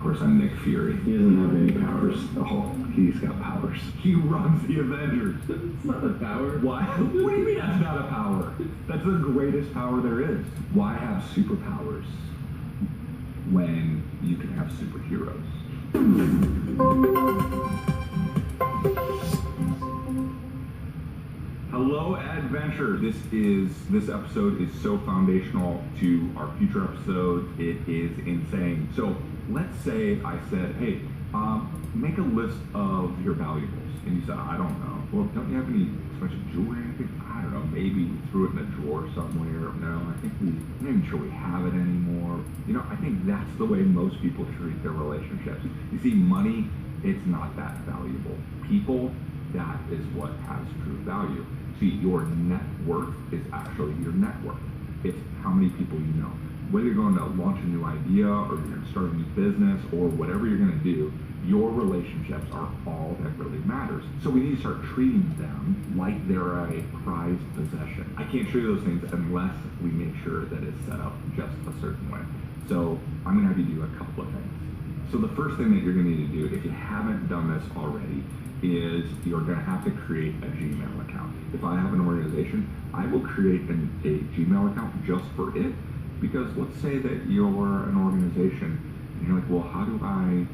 course, I'm Nick Fury. He doesn't have any powers. Oh, he's got powers. He runs the Avengers. It's not a power. Why? What do you mean that's not a power? That's the greatest power there is. Why have superpowers when you can have superheroes? Hello, adventure. This episode is so foundational to our future episodes. It is insane. So let's say I said, hey, make a list of your valuables. And you said, I don't know. Well, don't you have any special jewelry or anything? I don't know. Maybe we threw it in a drawer somewhere. No, I think I'm not even sure we have it anymore. You know, I think that's the way most people treat their relationships. You see, money, it's not that valuable. People, that is what has true value. See, your net worth is actually your network. It's how many people you know. Whether you're going to launch a new idea or you're going to start a new business or whatever you're going to do, your relationships are all that really matters. So we need to start treating them like they're a prized possession. I can't show you those things unless we make sure that it's set up just a certain way. So I'm going to have you do a couple of things. So the first thing that you're going to need to do, if you haven't done this already, is you're going to have to create a Gmail account. If I have an organization, I will create a Gmail account just for it, because let's say that you're an organization and you're like, well, how do I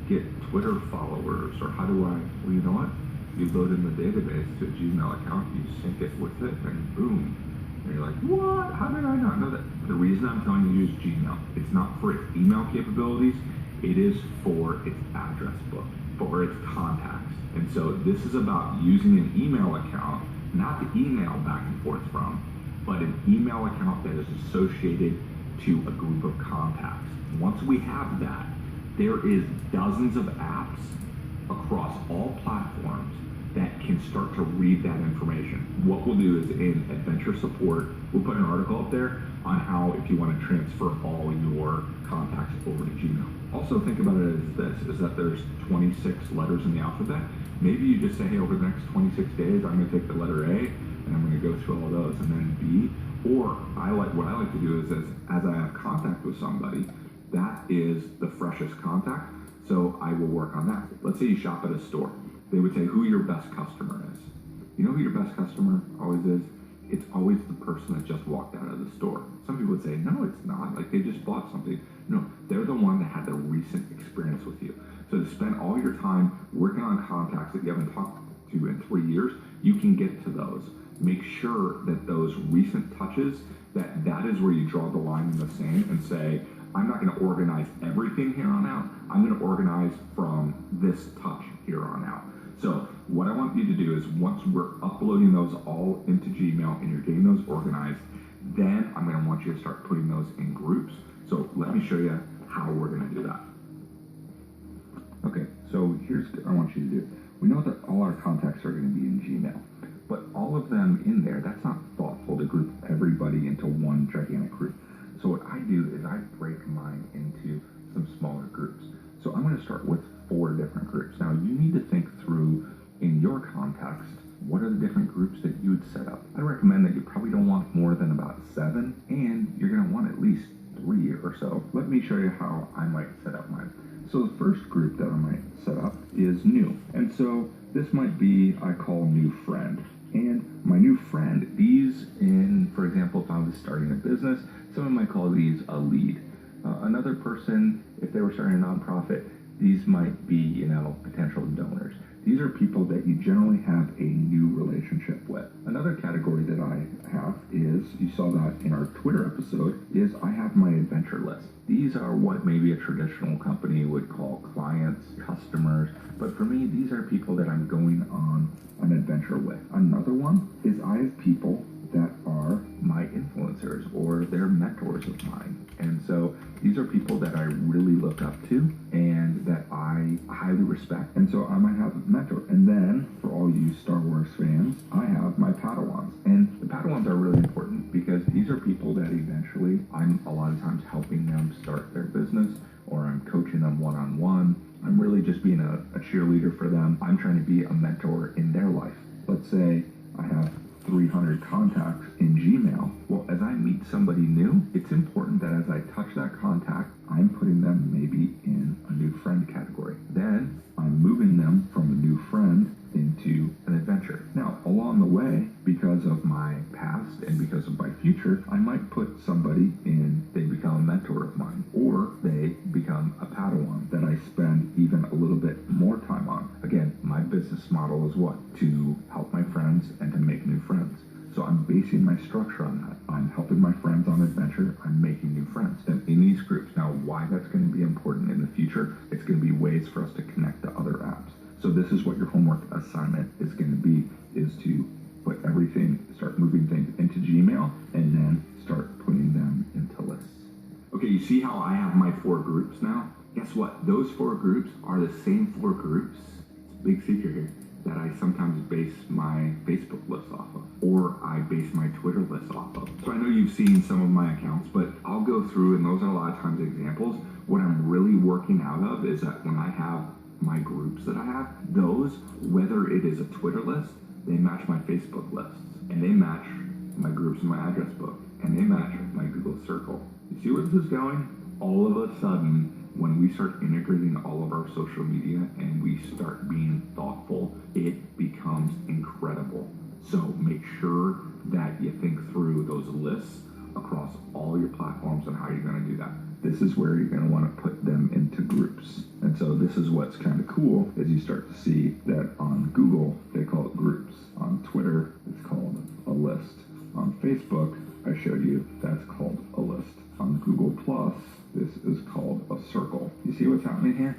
get Twitter followers, or how do I, well, you know what? You load in the database to a Gmail account, you sync it with it, and boom. And you're like, what? How did I not know that? The reason I'm telling you to use Gmail, it's not for its email capabilities, it is for its address book, for its contacts. And so this is about using an email account, not the email back and forth from, but an email account that is associated to a group of contacts. Once we have that, there is dozens of apps across all platforms that can start to read that information. What we'll do is in Adventure Support, we'll put an article up there on how, if you want to transfer all your contacts over to Gmail. Also think about it as this, is that there's 26 letters in the alphabet. Maybe you just say, hey, over the next 26 days, I'm going to take the letter A, and I'm going to go through all of those, and then B. Or what I like to do is as I have contact with somebody, that is the freshest contact, so I will work on that. Let's say you shop at a store. They would say who your best customer is. You know who your best customer always is? It's always the person that just walked out of the store. Some people would say, no, it's not. Like, they just bought something. No, they're the one that had the recent experience with you. So to spend all your time working on contacts that you haven't talked to in 3 years, you can get to those. Make sure that those recent touches, that is where you draw the line in the sand and say, I'm not going to organize everything here on out. I'm going to organize from this touch here on out. So what I want you to do is, once we're uploading those all into Gmail and you're getting those organized, then I'm going to want you to start putting those in groups. So let me show you how we're going to do that. Okay, so here's what I want you to do. We know that all our contacts are going to be in Gmail, but all of them in there, that's not thoughtful to group everybody into one gigantic group. So what I do is I break mine into some smaller groups. So I'm going to start with 4 different groups. Now you need to think through, in your context, what are the different groups that you would set up? I recommend that you probably don't want more than about 7, and you're going to want at least 3 or so. Let me show you how I might set up mine. So the first group that I might set up is new. And so this might be, I call new friend. And my new friend, these for example, if I was starting a business, someone might call these a lead. Another person, if they were starting a nonprofit, these might be, potential donors. These are people that you generally have a new relationship with. Another category that I have is, you saw that in our Twitter episode, is I have my adventure list. These are what maybe a traditional company would call clients, customers, but for me, these are people that I'm going on an adventure with. Another one is I have people that are my influencers or they're mentors of mine. And so these are people that I really look up to and that I highly respect. And so I might have a mentor. And then for all you Star Wars fans, I have my Padawans. And the Padawans are really important because these are people that eventually I'm a lot of times helping them start their business, or I'm coaching them one-on-one. I'm really just being a cheerleader for them. I'm trying to be a mentor in their life. Let's say I have 300 contacts in Gmail. Well, as I meet somebody new, it's important that as I touch that contact, I'm putting them maybe in a new put somebody in, they become a mentor of mine, or they become a Padawan that I spend even a little bit more time on. Again, my business model is what? To help my friends and to make new friends. So I'm basing my structure on that. I'm helping my friends on adventure. I'm making new friends. And in these groups, now why that's going to be important in the future, it's going to be ways for us to connect to other apps. So this is what your homework assignment is going to be, is to put everything, start moving things into Gmail, and then start putting them into lists. Okay, you see how I have my 4 groups now? Guess what? Those 4 groups are the same 4 groups. It's a big secret here. That I sometimes base my Facebook list off of, or I base my Twitter list off of. So I know you've seen some of my accounts, but I'll go through, and those are a lot of times examples. What I'm really working out of is that when I have my groups that I have, those, whether it is a Twitter list, they match my Facebook lists, and they match my groups in my address book, and they match my Google Circle. You see where this is going? All of a sudden, when we start integrating all of our social media and we start being thoughtful, it becomes incredible. So make sure that you think through those lists across all your platforms and how you're going to do that. This is where you're going to want to put them into groups. And so this is what's kind of cool, is you start to see that on Google, they call it groups. On Twitter, it's called a list. On Facebook, I showed you, that's called a list. On Google Plus, this is called a circle. You see what's happening here?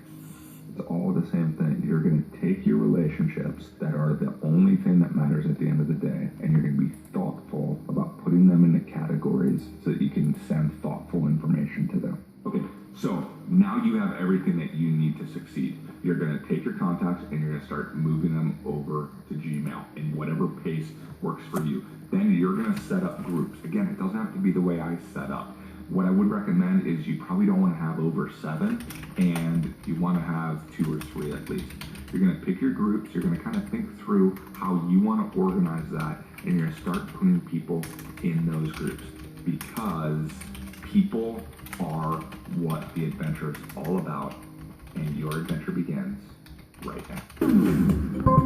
It's all the same thing. You're going to take your relationships that are the only thing that matters at the end of the day, and you're going to be thoughtful about putting them into categories so that you can send thoughtful information to them. Okay, so now you have everything that you need to succeed. You're going to take your contacts and you're going to start moving them over to Gmail in whatever pace works for you. Then you're going to set up groups. Again, it doesn't have to be the way I set up. What I would recommend is you probably don't want to have over 7, and you want to have 2 or 3 at least. You're going to pick your groups. You're going to kind of think through how you want to organize that, and you're going to start putting people in those groups, because people are what the adventure is all about, and your adventure begins right now.